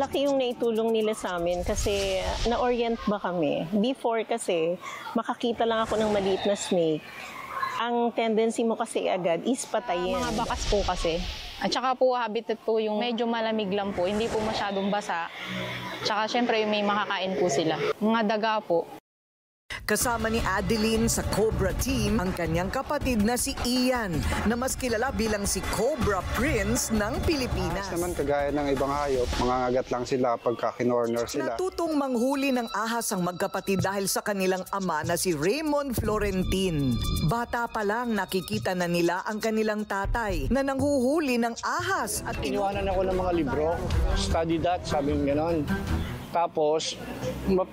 malaki yung naitulong nila sa amin kasi na-orient ba kami. Before kasi, makakita lang ako ng maliit na snake. Ang tendency mo kasi agad is patayin. Mga bakas po kasi. At saka po habitat po yung medyo malamig lang po, hindi po masyadong basa. Tsaka syempre may makakain po sila. Mga daga po. Kasama ni Adeline sa Cobra team ang kanyang kapatid na si Ian na mas kilala bilang si Cobra Prince ng Pilipinas. Naman kagaya ng ibang hayop, mangangagat lang sila pagka kinorner sila. Natutong manghuli ng ahas ang magkapatid dahil sa kanilang ama na si Raymond Florentin. Bata pa lang nakikita na nila ang kanilang tatay na nanghuhuli ng ahas. At iniwanan ako ng mga libro, study that, sabi mo gano'n. Tapos,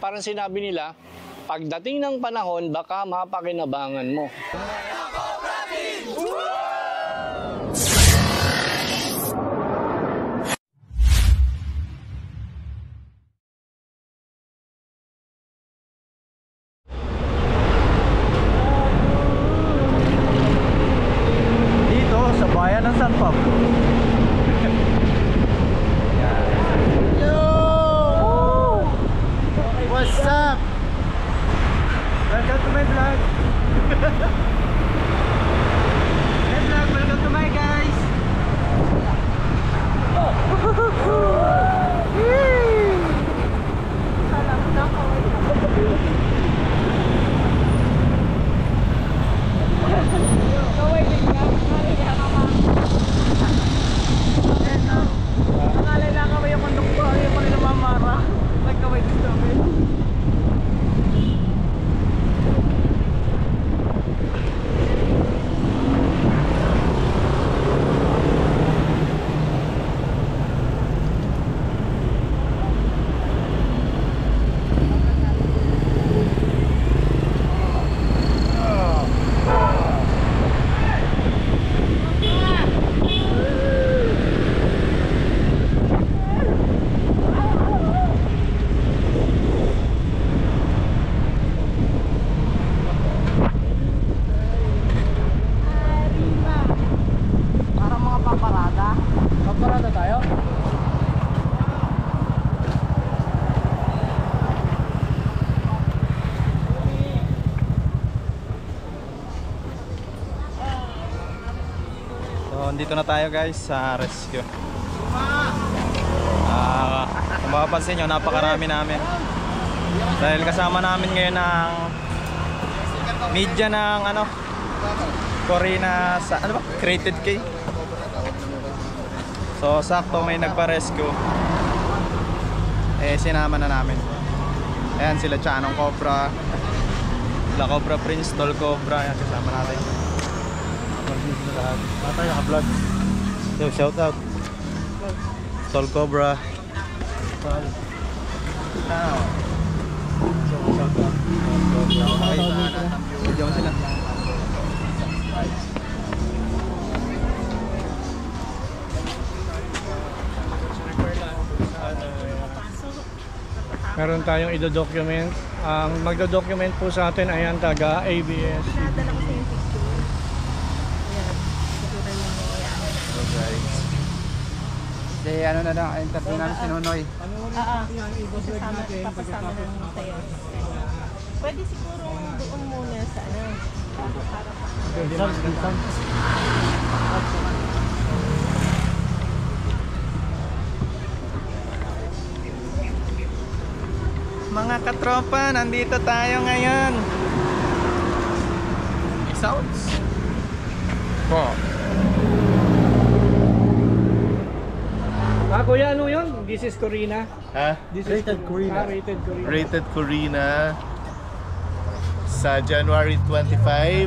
parang sinabi nila, pagdating ng panahon, baka mapakinabangan mo. Dito sa bayan ng San Pablo. Yo! What's up? Welcome to my vlog. My vlog, welcome to my guys. Nakalala kami yung konduktor, yung mga namamara. Nagkaway din kami. Dito na tayo guys sa rescue. Kung mapapansin nyo, napakarami namin. Dahil kasama namin ngayon ang media ng Corina sa Created K. So sakto may nagpa-rescue. Sinama na namin. Ayan sila Chanong Cobra, La Cobra Prince, Tol Cobra. Ayan kasama natin. Tayo naka-vlog. Yo, shout out Tol Cobra. Meron tayong i-document. Ang magdo-document po sa atin ay ang taga ABS. Nadala ko sa yung picture. Kasi ano na lang, interview namin si Nonoy. Papasama namin sa'yo. Pwede siguro doon muna sa Mga katropa, nandito tayo ngayon. Sounds po. Kuya, ano yun? This is Corina. Ha? Rated Corina. Rated Corina. Rated Corina sa January 25,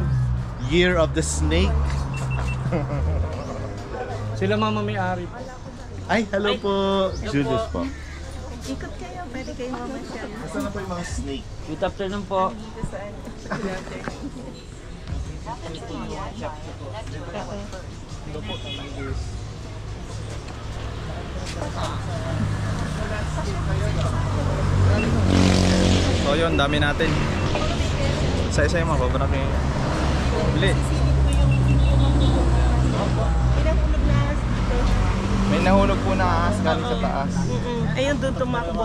Year of the Snake. Sila mama may-ari. Ay, hello po. Julius po. Ikot kayo, pwede kayo mamasyal. Nasaan na po yung mga snake? Good afternoon po. So yun, dami natin. Isa-isa yung mga cobra kay Bili. Ilang ulog na dito? May nahulog po na ahas galing sa taas. Ayun, doon tumakbo.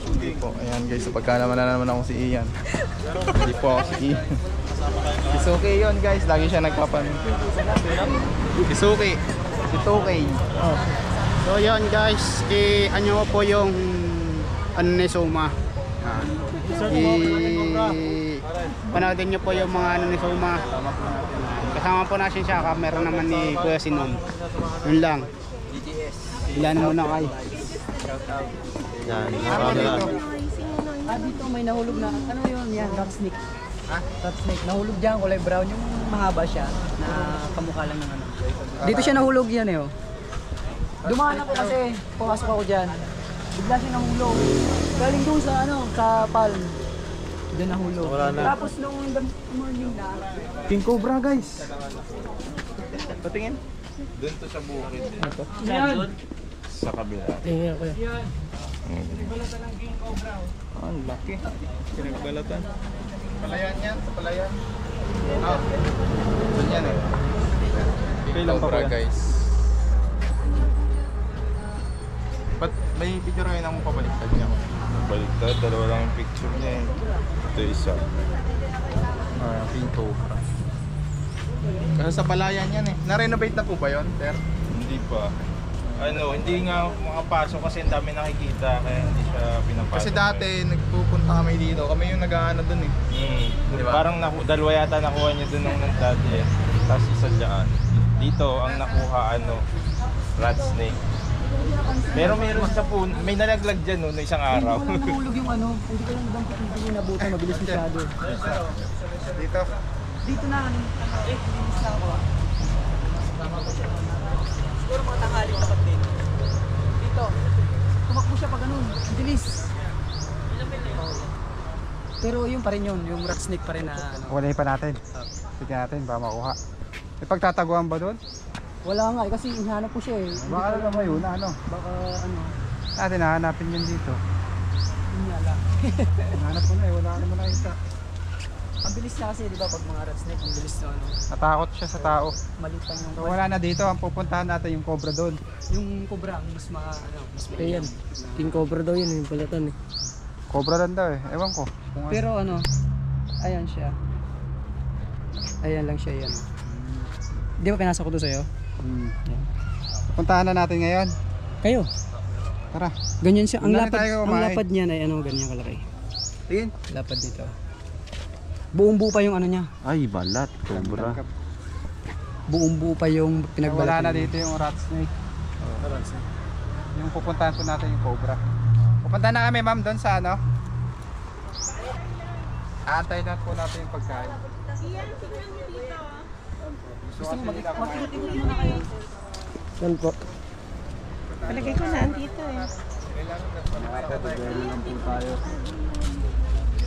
Hindi po. Ayan guys, so pagkalaman na naman ako si Ian. Hindi po ako si Ian. It's okay yun guys, lagi siya nagpapanin. It's okay. It's okay. So yun guys, ano po yung ano ni Suma. Panoodin nyo po yung mga ano ni Suma. Kasama po natin siya, camera naman ni Kuya Sinon. Yun lang. Ilan muna kay. Yan. Dito may nahulog na, ano yun yan, rat snake. Rat snake, nahulog dyan, kulay brown, yung mahaba siya, na kamukha lang ng ano. Dito siya nahulog yan eh, oh. Dumaan ako kasi, pumasok ako dyan. Bigla siya nahulog. Galing doon sa ano, sa palm. Doon nahulog. Tapos nung morning na, King Cobra guys. Patingin. Doon to sa bukid. Ito. yan. Sa kabila. Tingnan ko yan. Ang laki. Pinagbalatan. Palayan yan, sa palayan. Doon yan eh. Kailan pa ba guys? Ba't may picture kayo na mong pabaliktad niya? Baliktad, dalawa lang yung picture niya eh. Ito isa. King Cobra. Kasi sa palayan yan eh. Na-renovate na po ba yun, sir? Hindi pa. Ano, hindi nga makapasok kasi ang dami nakikita kaya hindi siya pinapasok. Kasi dati nagpupunta kami dito. Kami yung nag-aano dun eh. Diba? Parang dalawa yata nakuha niya dun ng dati eh. Tapos isa dyan. Dito ang nakuha rat snake. Pero meron sa puno, may nalaglag dyan no, isang araw. Hindi ko lang nahulog yung ano, hindi ko lang dampot, hindi ko nabutan, mabilis masyado. Dito. Dito na, linis na ako. Siguro mga tanghali dapat din. Dito, tumakbo siya pag ganun, bilis. Pero yun pa rin yun, yung rat snake pa rin na ano. Wala pa natin. Tignan natin, baka makuha. May pagtataguan ba doon? Wala nga eh, kasi hinahanap ko siya eh. Baka alam mo yun, ano? Baka ano, Natin hahanapin yun dito. yun nga lang. Hinahanap ko na eh, wala naman nakita. Ang bilis na kasi, di ba, pag mga rat snake, ang bilis na ano, Natakot siya sa tao. maliit pa yung So wala na dito, ang pupuntahan natin yung cobra doon. yung cobra, ang mas mas yan. King cobra daw yun, yung balatan eh. Cobra lang daw eh, ewan ko. Kung ano. Pero ano, ayan siya. Ayan lang siya yan. Di ba pinasok ko doon sa'yo? Yan. Puntahan na natin ngayon. Kayo, Tara. ganyan siya. Ang Doon na lapad, tayo ang kumain. lapad niya na ano, ganyan kalaki. Tingin. Lapad dito. Buong buo pa yung ano niya. Ay, balat, cobra. Buong buo pa yung pinagbalatan. Wala na niya. dito yung rat snake. Yung pupuntahan po natin yung cobra. Pupunta na kami ma'am doon sa ano. Aantay na po natin yung pagkain. Gusto mo mag-ikot muna kayo? Saan po? Palagay ko na andito eh.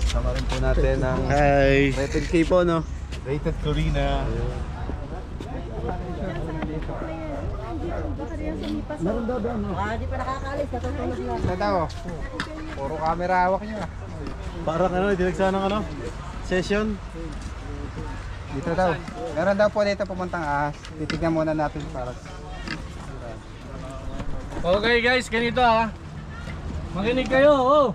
Sama rin po natin ang rated K po, no? Rated Corina. Meron daw doon. Di pa nakakaalis, natutulog lang. Sa daw. Puro camera hawak niya. Parang ano, dinagsa ng ano? Session. Dito daw. Meron daw po dito pumuntang ahas. Titignan muna natin para. Okay guys, ganito makinig kayo,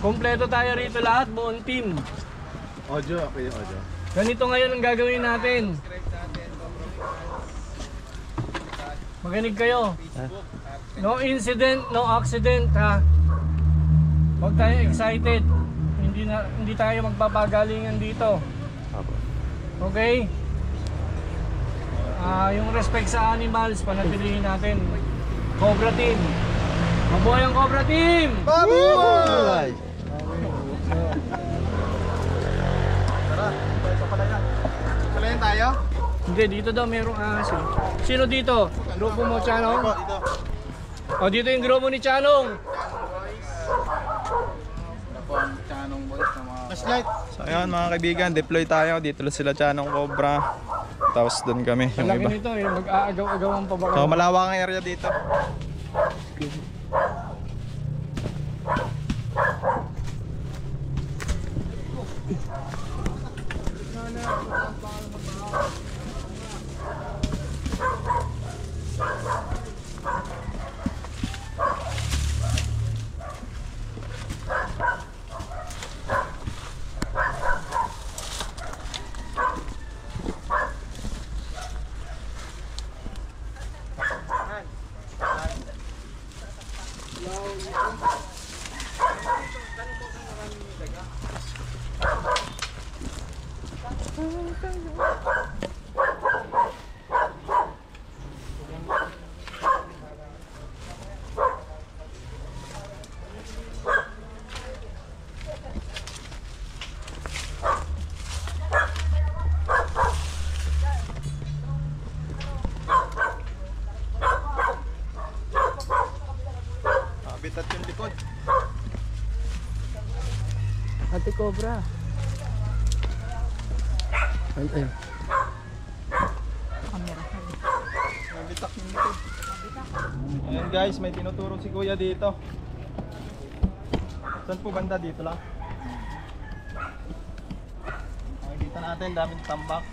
Kompleto tayo rito lahat, buong team. Audio, pwede audio. Ganito ngayon ang gagawin natin. Makinig kayo. No incident, no accident Huwag tayo excited. Hindi tayo magpapagalingan dito. Okay? Yung respect sa animals, panatilihin natin. Cobra Team. Mabuhay ang Cobra Team! Mabuhay! Tara, ito pala yan. Pala yan tayo? Hindi, dito daw merong ahas eh. Sino dito? Grupo mo, Chanong? O, dito yung grupo ni Chanong. Flashlight. So ayun mga kaibigan, deploy tayo. Dito sila Chanong Cobra. Tapos doon kami, Ang yung laki iba. nito, mag-aagaw-agawan pa ba So kayo? malawak ang area dito. Habitat yung likod. Ate Cobra. Ayun. Habitat yung likod. Ayan guys, may tinuturo si Kuya dito. Saan po banda? Dito lang. Makikita natin, daming tambak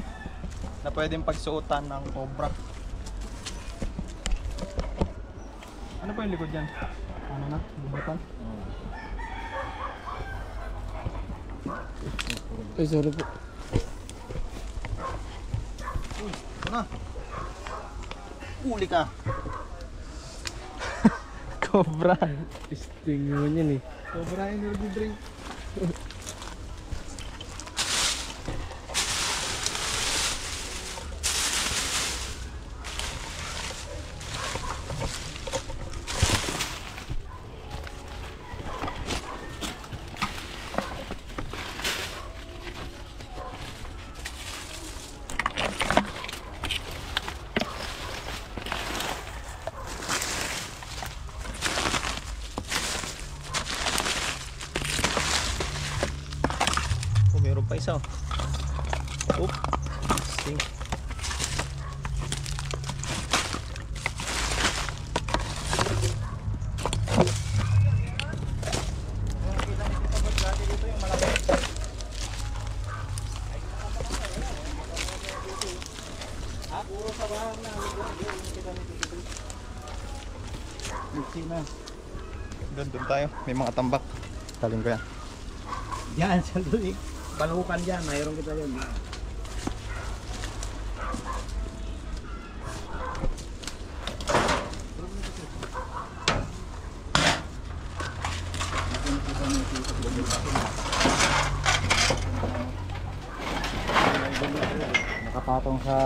na pwedeng pagsuotan ng cobra. Ano po yung likod yan? Ano na? Bumatan? Ay, sorry po. Uy, ito na. Uli ka. Cobra. Testing mo yan eh. Cobra energy drink. Meron pa isa. Oop. Sting. Doon tayo. May mga tambak. Talin ko yan. Yan, sa lulik. Palukan dyan, mayroon kita yun. Nakapatong sa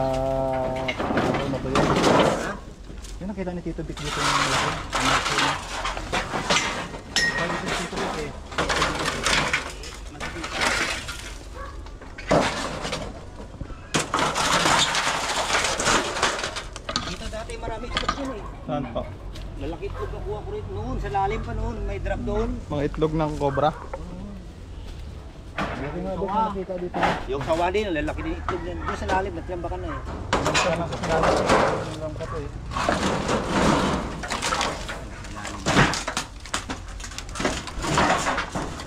matuloy. Yung nakita ni Tito Vic dito yung malaki. Dito si Tito Vic eh. Marami itlog yun eh. Saan pa? Lalaki itlog nakuha ko rin noon. Sa lalim pa noon. May drop doon. Mga itlog ng cobra. Yung sawa din, lalaki din itlog yan. Doon sa lalim, natiyambakan na eh.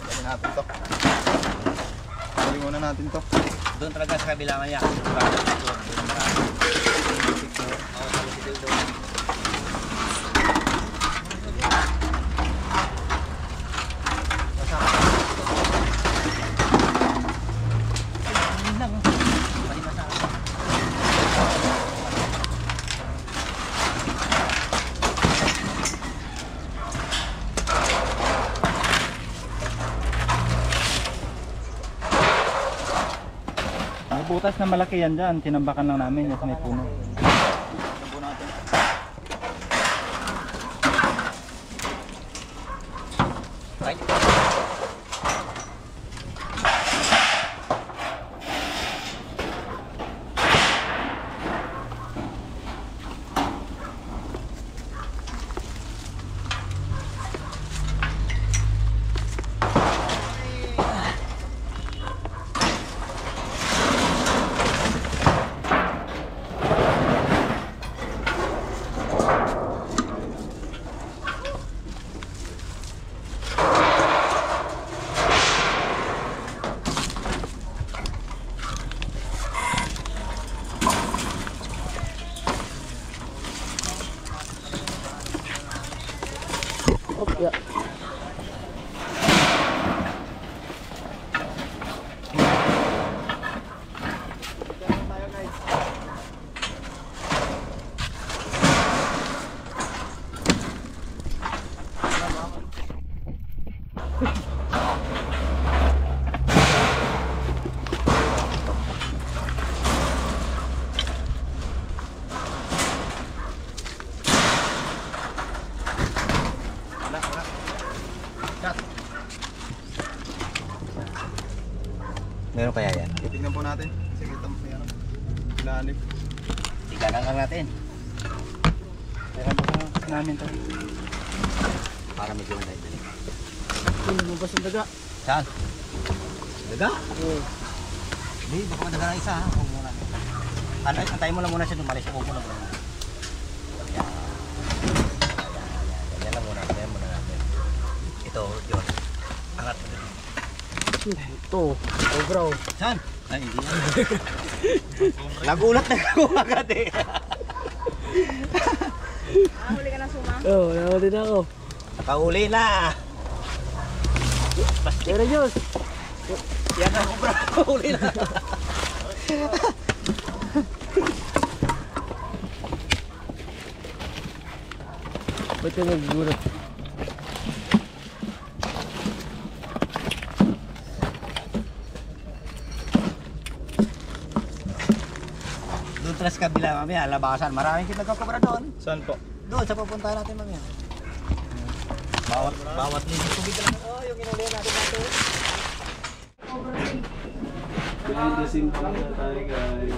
Gawin natin to. Gawin muna natin to. Doon talaga sa kabilangan niya. Butas na malaki yan dyan, tinambakan lang namin yung may puno. Yeah. Meron kaya yan? Titignan po natin. Sige, ilalim. Tignan lang natin. Meron po namin to. Para medyo madali. Lumabas ang daga. Saan? Daga? Oo. Hindi, baka madaga na isa ha. Huwag muna. Antayin mo lang muna siya dumalis. Huwag muna muna. Yan lang muna. Yan muna natin. Ito, yun. Angat mo din. Ito. Oh bro. Saan? Ay, hindi yan. Nagulat na ako agad eh. Huli ka na suma? Oo, nahuli na ako. Nakahuli na. Pero Diyos. Yan ako bro. Nakahuli na. Ba't ka naggulat? Doon tres kabila mamaya, labasan. Maraming kita nagkakubra doon. Saan po? Doon sa pupunta natin mamaya. Bawat linis tubig lang. Oh, yung inuli natin natin. Behind the scene pa na tayo guys.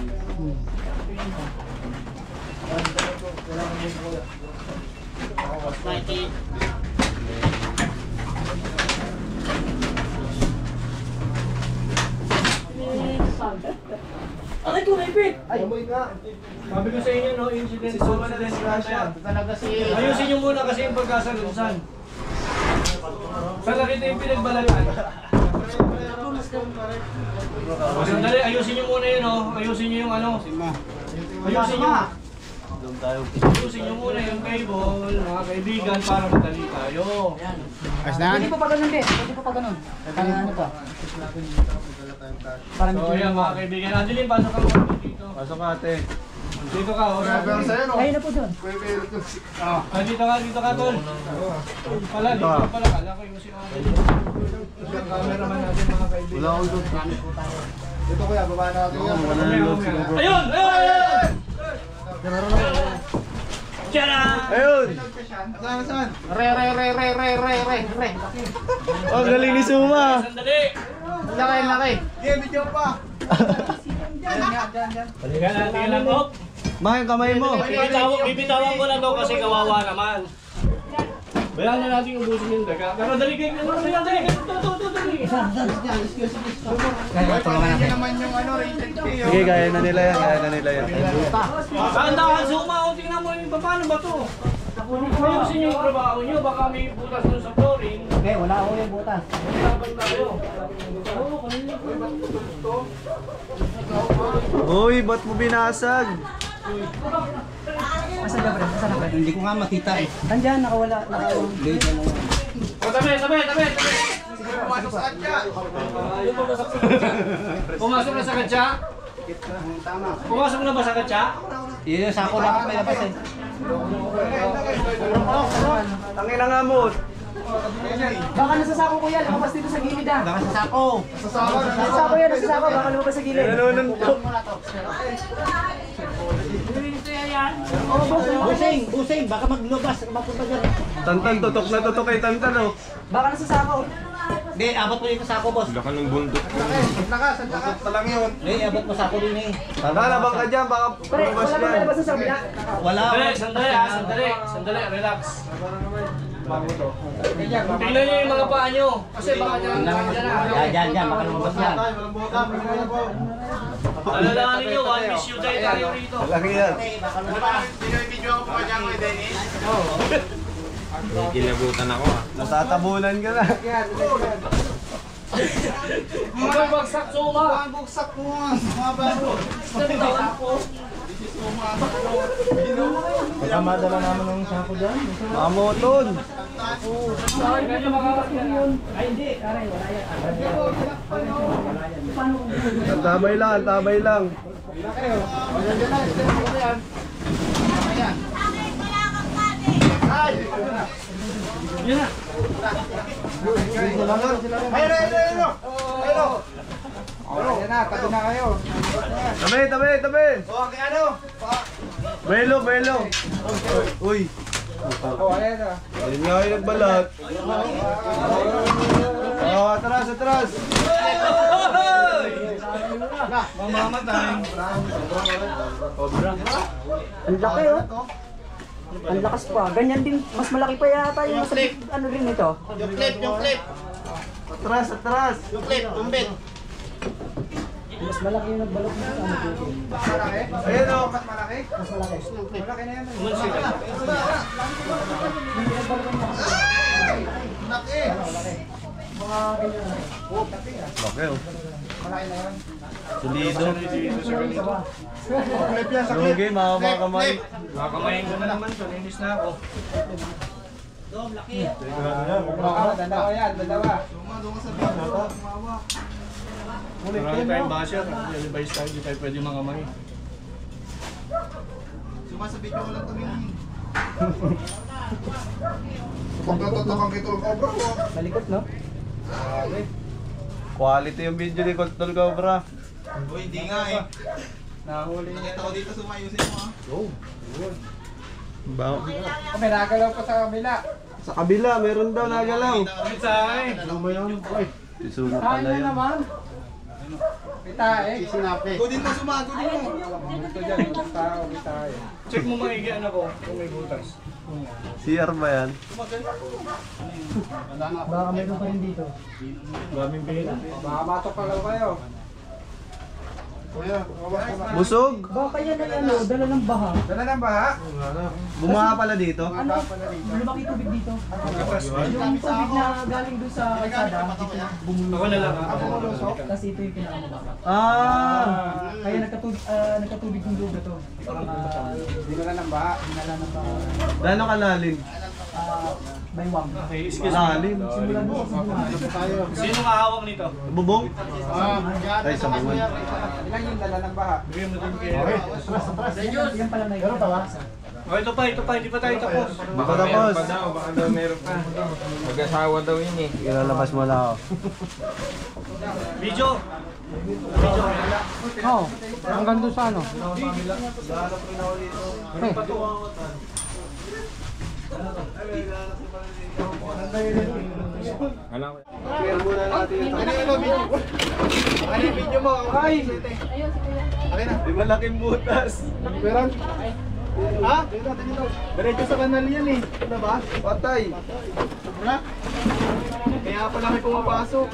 Aray ko, naipit! Ay, sabi ko sa inyo, no, incident po na disgrasya. Talaga si... Ayusin nyo muna kasi yung pagkasalusan. Sa nakita yung pinagbalatan. Sandali, ayusin nyo muna yun, oh. Ayusin nyo yung ano. Ayusin nyo. Ayusin nyo muna yung cable, mga kaibigan, para madali tayo. Ayos na yan? Pwede pa pa ganun, Be. Pwede pa pa ganun. Ano to? So, yan mga kaibigan. Adeline, pasok ka muna dito. Pasok ka ate. Dito ka, oh. Ayun na po doon. Dito ka, tol. Pala, dito pala. Kala ko yung si Adeline. Yung cameraman natin, mga kaibigan. Wala akong doon. Dito kuya, baba natin yan. Ayun! Ayun! Ayun! Saan? Re. Oh, galing ni Suma! Sandali! Laki. Yeah, video pa. Balikan natin lang, oh. Bakit kamay mo? Bibitawan ko na daw kasi kawawa naman. Bayan na natin ubusin yung daga. Pero dali kayo, dali. Dali. Hindi naman yung ano, rated K. Sige, kaya na nila yan. Dahan-dahan, Suma, oh. Tingnan mo yung paano ba to? Ayusin yung trabaho nyo, baka may butas nun sa flooring. Be, wala ako yung butas. Laban tayo. Uy, ba't mo binasag? Asan na, Bre? Asan na, Bre? Hindi ko nga makita eh. Nandyan, nakawala. Tabi. Pumasok na sa katsa? Pumasok na ba sa katsa? Yun yung sako lang may labas eh. Tangina nga mo. Baka nasa sako ko yan. Lumabas dito sa gilid ah. Baka sa sako. Nasa sako yan, nasa sako. Baka lumabas sa gilid. Nanununtok. Busing, baka maglubas, mapunta dyan. Tantan, tutok na tutok kay Tantan oh. Baka nasa sako. Hindi, abot mo dito sako, boss. Laka ng bundok. Sandaka pa lang yun. Hindi, abot mo sako din eh. Lalabang ka dyan, baka Pre, lumabas wala yan. ba labas sa kabila? Wala. Sandali, relax. Tingnan nyo yung mga paa nyo. Kasi baka dyan Yan, baka lumabas yan. alalahanin nyo, one piece you die tayo rito. Laki yan. Video ako pa dyan kay Dennis. Gilabutan ako ah. Natatabunan ka na. Mga bagsak, Suma. Buksak mo mga baro. Baka madala naman ng sako dyan. Mamoton. Ganyan makakasya yun. Ay, hindi. Aray, wala yan. Tabay lang. Yan na. Ayan na, tabi na kayo. Tabi. O, ano? Belo. Uy. Ayun nga yung nagbalat. Atras, atras. Mamamatay. Ang laki oh. Ang lakas pa. Ganyan din. Mas malaki pa yata yung nasa ano rin ito. Yung clip. Atras, atras. Yung clip, tumbit. Mas malaki yung nagbalot nito sa ano dito. Ayun o, mas malaki. Mas malaki. Malaki na yan. Laki. Mga ganyan. Laki o. Malaki na yan. Solido. Clip yan sa clip. Lugi, makakamay. Makakamayin ko na naman. Palinis na ako. Dalawa yan, dalawa. Marami tayong basher. Nalibay tayo, hindi tayo pwede mangamay. Sumasabit ko lang tumingin. Pagkatotokang ito ang obra ko. Malikot, no? Quality yung video ni Coltol Cobra. Uy, hindi nga eh. Nahuli niya. Nakita ko dito sumayusin mo ha. Bawa. May nagalaw pa sa kabila. Sa kabila, meron daw nagalaw. Sa akin. Ano ba yun? Isumo Saan pala na yun. naman? Pitae. Sinapi. Godin mo sumago din mo. Ito dyan, tao, pitae. Check mo maigi ano ko, kung may butas. CR ba yan? Baka meron pa rin dito. Daming pila. Baka matok pa lang kayo. Busog? Baka yan ay ano, dala ng baha. Dala ng baha? Bumaha pala dito? Ano? Lumaki tubig dito. Yung tubig na galing doon sa kalsada, bumulong. Ako na lang ha? Tapos ito yung pinakamababa. Kaya nagkatubig yung lugar to. Dinala ng baha. Dinala ng baha. Gano'ng kalalim? Baywang. Okay, excuse me. Simulan mo sa buhay. Sino mahawak nito? Bubong? Ay, sa bungan. Ilan yung dala ng baha? Bigyan mo din kayo. Yan pala na yun. Oh, ito pa, hindi pa tayo tapos. Baka tapos. Baka daw meron pa. Mag-asawa daw yun eh. Ilalabas mo lang ako. Video! Oo. Hanggang doon sa ano? Share muna natin ito. Ano yung video mo? Ay! Di malaking butas. Meron? Ha? Dito. Diretso sa kanal yan eh. Ano ba? Patay. Ha? Kaya pala may pumapasok.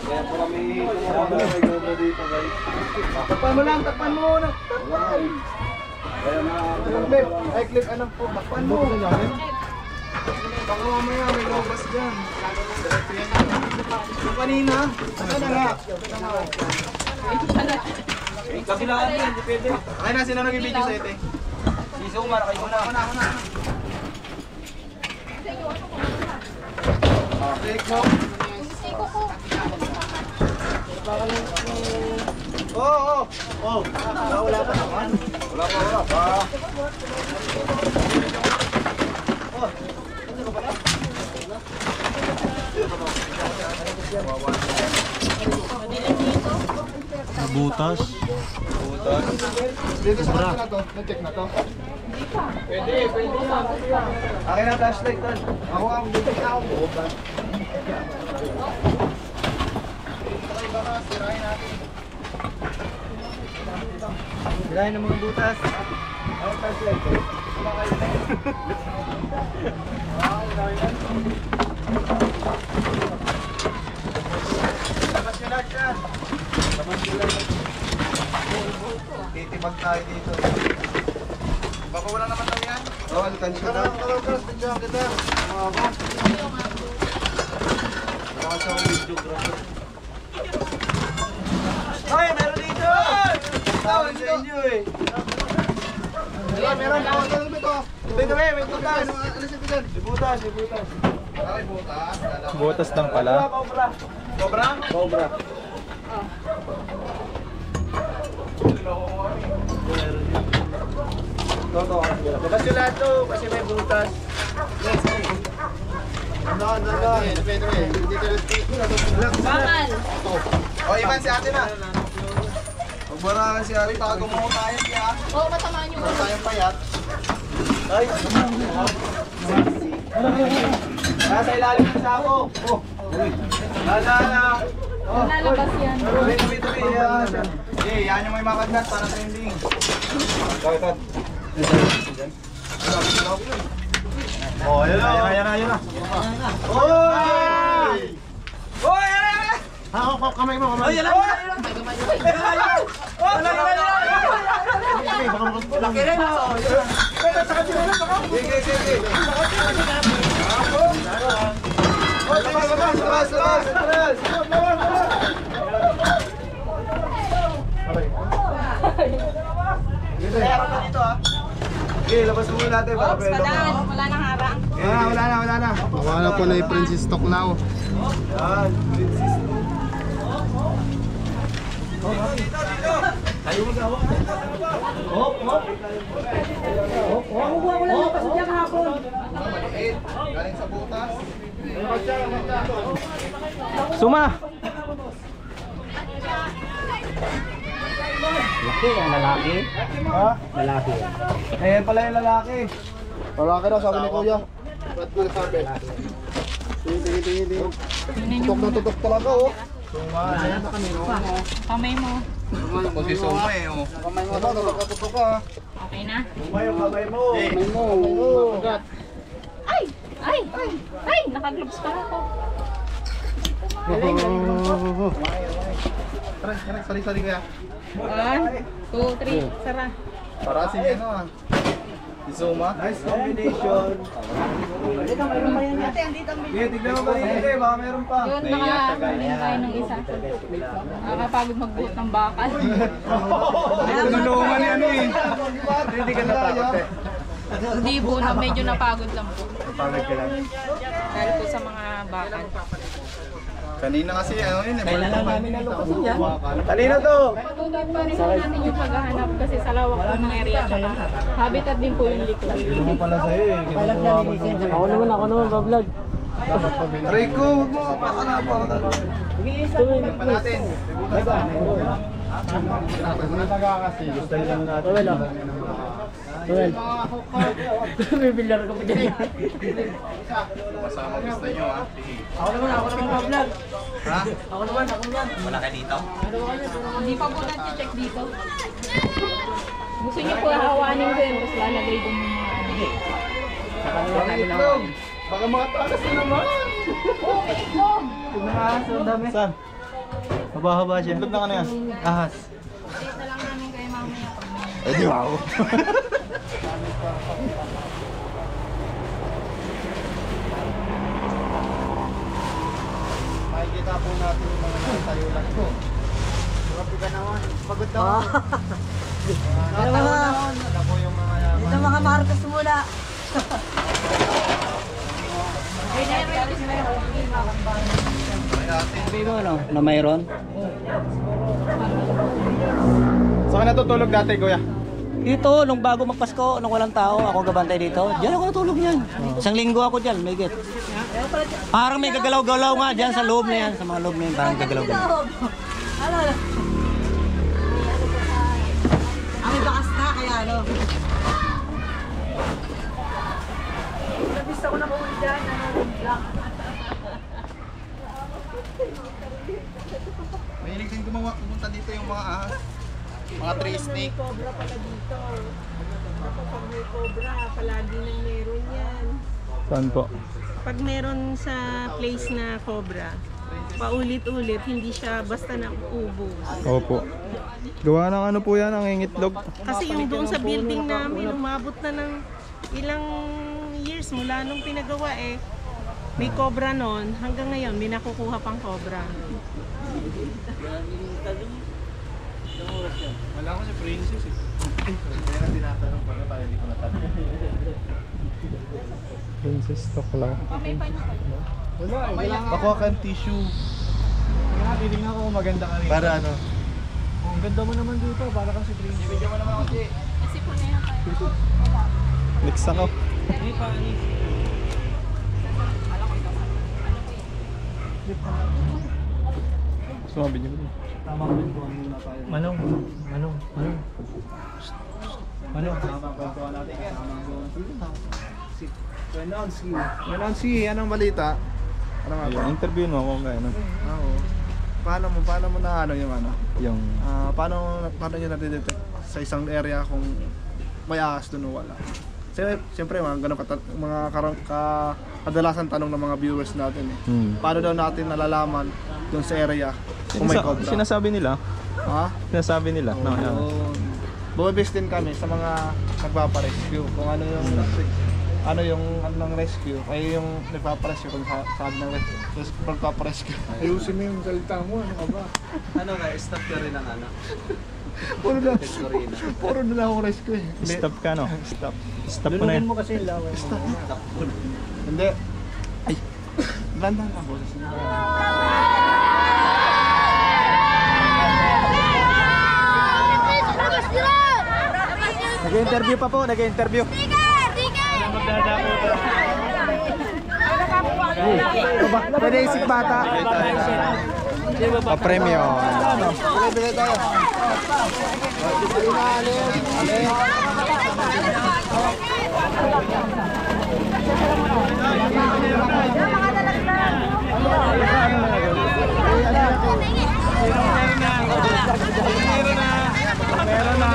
Kaya po kami gobra dito guys. Takpan mo lang, takpan mo. Takpan. Kaya na Clip. Ay, clip. Anong po? Takpan mo. Baka mamaya may lobas dyan. Yung kanina. Asa na nga? kabilaan yan, hindi pwede. Ay na, sino nag-video sa ite? Sisi Umar, kayo muna. Click mo. Oo. Wala pa naman. Wala pa. Butas. Dito sa kanila na to. Na-check na to. Pwede yan. Akin ang flashlight doon. Ako ang dito na ako. Sirahin ng mga butas. Ang flashlight ko. Labas nyo lahat yan. Titibag tayo dito. Baka wala naman daw yan. Oo, alkansya na. Tara, bigyan kita. Mga ako. Baka sa videographer. Ay, meron dito! Tawag sa inyo eh. Meron. Tawag ka lang dito. Dito may butas. Ano siya bigan? May butas. Ay, butas. Butas lang pala. Cobra. Cobra? Cobra. Toto. Labas yung lahat to kasi may butas. Depende rin. Dito rin. Bakal! O, iban si ate na. Magbarangan si ate. Tago mo tayo siya. Oo, matamaan yung Tayong payat. Nasa ilalim ng sako. Oh. Lala. Lalabas yan. Tuloy. Yan yung may makagnas para trending. Oh, yan na. Oy! Oy! Kamay mo. Oy, yan na. Laki rin oh. Sige. Labas. Okay, labas mo natin para pwede. Wala nang harang. Wala na. Wala po na yung Princess Stock now. Yan, Princess Stock. Dito. Tayo mo daw. Hop. Kukuha ko lang yung pasadya kahapon. Galing sa butas. Suma. Laki ang lalaki. Ha? Lalaki. Ayan pala yung lalaki. Lalaki daw, sabi ni Kuya. Ba't mo nasabi? Tingin. Tutok na tutok talaga oh. Suma. Kamay mo. Kasi suma eh oh. Kamay mo daw, tutok ka. Okay na? Suma yung kamay mo. Kamay mo. Magat. Ay! Naka-gloves pa ako. Tara, sali Kuya. 1, 2, 3, Sara. Para si ano ah. Si Suma. Nice combination. Sige, tignan mo ba dito eh, baka meron pa. Yun, nakahuli na tayo ng isa. Nakakapagod magbuot ng bakal. Tinulungan yan eh. Hindi ka natakot eh. Hindi po, medyo napagod lang po. Pagod ka lang. Dahil po sa mga bakal. Kanina kasi ano yun eh. Kailan lang namin nalukasin yan. Kanina to. Patuloy pa rin po natin yung paghahanap kasi sa lawak po ng area tsaka habitat din po yung likod. Ano pala sa'yo eh. Ako naman, bablog. Rico, huwag mo. Baka na. Pa natin. Gusto lang natin. Well, bibilar ka pa dyan. Masama gusto nyo ha. Ako naman, bablog. Ha? Ako naman. Wala ka dito? Hindi pa po natin-check dito. Gusto niyo po hawanin ko yun, tapos lalagay ko mga Itlog. Baka makatakas na naman. Ang dami. Saan? Haba-haba siya. Itlog na ka na yan. Ahas. update na lang namin kayo mamaya. Eh di wow. Makikita po natin yung mga natayo lang po. Grabe ka naman. Pagod na ako. Wala po yung mga yaman. Ito mga markas muna. Sabi mo ano, na mayroon? Saan ka natutulog dati, kuya? Dito, nung bago magpasko, nung walang tao, ako gabantay dito. Diyan ako natulog niyan. Isang linggo ako diyan, may get. Parang may gagalaw-galaw nga diyan sa loob na yan, sa mga loob na yan, parang gagalaw-galaw. Ang bakas na, kaya ano. Nabis ako na mawala dyan, black. Mahilig din gumawa, pumunta dito yung mga ahas. Mga tree snake. May cobra pala dito. Kapag may cobra, palagi nang meron yan. Saan po? Pag meron sa place na cobra, paulit-ulit, hindi siya basta nakuubos. Opo. Gawa ng ano po yan, ang ingitlog. Kasi yung doon sa building namin, umabot na ng ilang years mula nung pinagawa eh. May cobra noon, hanggang ngayon, may nakukuha pang cobra. Wala ko si Princess eh. Kaya na tinatanong pa na tayo, hindi ko natanong. Princess stock lang. Wala, ako kang tissue. Wala, titignan ko kung maganda ka rin. Para ano? Oh, ang ganda mo naman dito, para kang si Princess. Ibigyan mo naman ako si... Kasi po na yan tayo. Mix ako. Hindi pa, Sumabi niyo ba? Tama ko yung muna tayo. Manong. Ano? Si Wenonsi, anong balita? Ano nga ba? Interview mo ako kaya ano? Oo. Paano mo na ano yung ano? Yung Paano nyo natidetect sa isang area kung may ahas doon o wala? Siyempre mga ganun kadalasan tanong ng mga viewers natin eh. Paano daw natin nalalaman doon sa area kung may cobra? Sinasabi nila. Ha? Sinasabi nila. Bumibis din kami sa mga nagpaparescue kung ano yung ng rescue ay yung nagpaparescue kung sabi ng nagpaparescue. Ayusin mo yung salita mo, ano ka ba? Ano ka, stop ka rin ang ano? Puro na lang ako rescue eh. Stop ka no? Stop mo na Dulungin yan. mo kasi yung laway mo. Stop. Hindi. Ay, landan ang boses niya. Nag-interview pa po, nag-interview. Pwede isip bata. Pa-premyo. Bigay tayo. Meron na.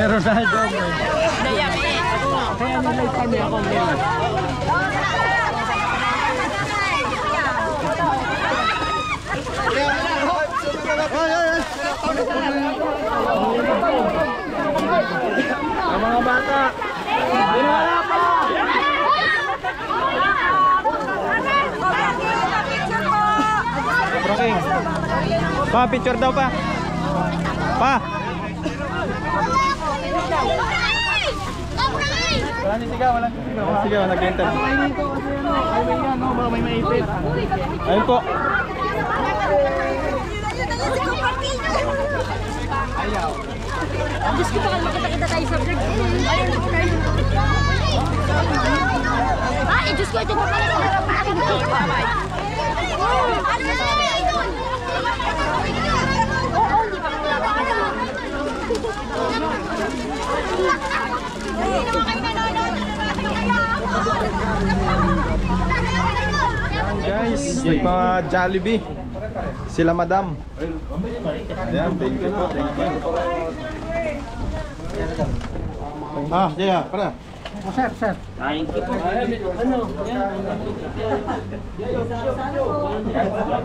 Meron na dyan. Kaya nilay kami ako ngayon. Ang mga bata. Binala pa. Broking. Pa, picture daw pa. Pa. Sige, nag-interview. Ayun po. Diyos ko, baka makita tayo sa vlog. Ay, Diyos ko, ito pa pala sa harap na aking ito. Oo, hindi pa pala pa ka naman. Hindi naman kayo nanonood. Guys, may mga Jollibee. Sila madam. Ayan, thank you po, thank you. Yeah, para. Sir.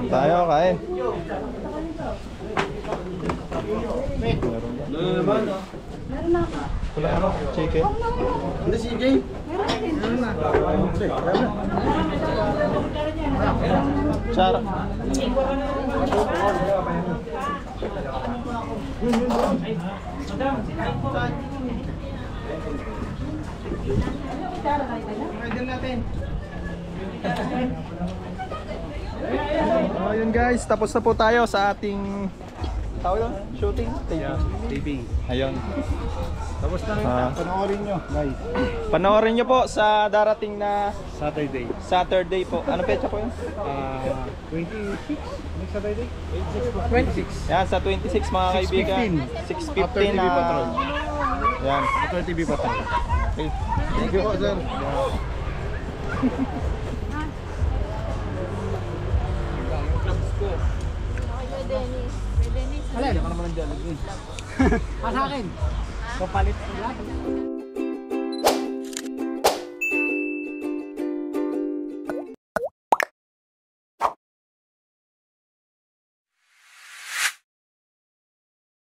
Tayo, kain. Wala ano, chicken. Hindi si Jay. Chara. Ayun guys, tapos na po tayo sa ating shooting. Taping. Ayun. Tapos na rin. Panoorin nyo, guys. Panoorin nyo po sa darating na Saturday. po. Ano petsa po yun? 26? Next Saturday? 26. Yan, sa 26 mga kaibigan. 6:15 After TV Patrol. Yan. After TV Patrol. Okay. Thank you po, sir. Alin? Ako naman ang Jollibee. Sa akin. Kapalit.